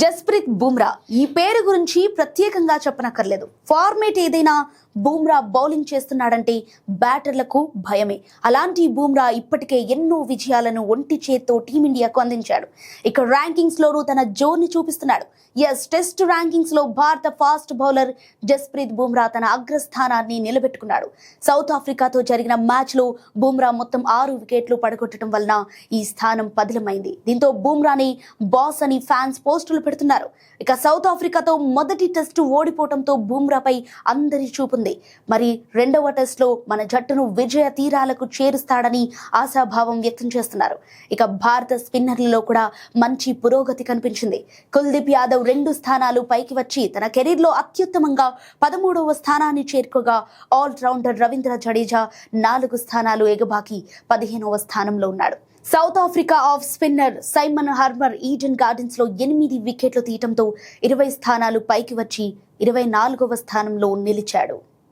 జస్ప్రీత్ బుమ్రా ఈ పేరు గురించి ప్రత్యేకంగా చెప్పనక్కర్లేదు. ఫార్మేట్ ఏదైనా బుమ్రా బౌలింగ్ చేస్తున్నాడంటే బ్యాటర్లకు భయమే. అలాంటి బుమ్రా ఇప్పటికే ఎన్నో విజయాలను ఒంటి చేత్తో టీమిండియాకు అందించాడు. ఇక ర్యాంకింగ్స్ లోనూ తన జోర్ని చూపిస్తున్నాడు. టెస్ట్ ర్యాంకింగ్స్ లో భారత ఫాస్ట్ బౌలర్ జస్ప్రీత్ బుమ్రా తన అగ్రస్థానాన్ని నిలబెట్టుకున్నాడు. సౌత్ ఆఫ్రికాతో జరిగిన మ్యాచ్ లో బుమ్రా మొత్తం 6 వికెట్లు పడగొట్టడం వలన ఈ స్థానం పదిలమైంది. దీంతో బుమ్రాని బాస్ అని ఫ్యాన్స్ పోస్టులు పెడుతున్నారు. ఇక సౌత్ ఆఫ్రికాతో మొదటి టెస్టు ఓడిపోవడంతో బుమ్రాపై అందరి చూపుంది. మరి రెండవ టెస్ట్ లో మన జట్టును విజయ తీరాలకు చేరుస్తాడని ఆశాభావం వ్యక్తం చేస్తున్నారు. ఇక భారత స్పిన్నర్లలో కూడా మంచి పురోగతి కనిపించింది. కుల్దీప్ యాదవ్ 2 స్థానాలు పైకి వచ్చి తన కెరీర్ లో అత్యుత్తమంగా 13వ స్థానాన్ని చేరుకోగా ఆల్ రౌండర్ రవీంద్ర జడేజా 4 స్థానాలు ఎగబాకి 15వ స్థానంలో ఉన్నాడు. South Africa off spinner Simon హార్మర్ Eden gardens లో 8 వికెట్లు తీయటంతో 20 స్థానాలు పైకి వచ్చి 24వ స్థానంలో నిలిచాడు.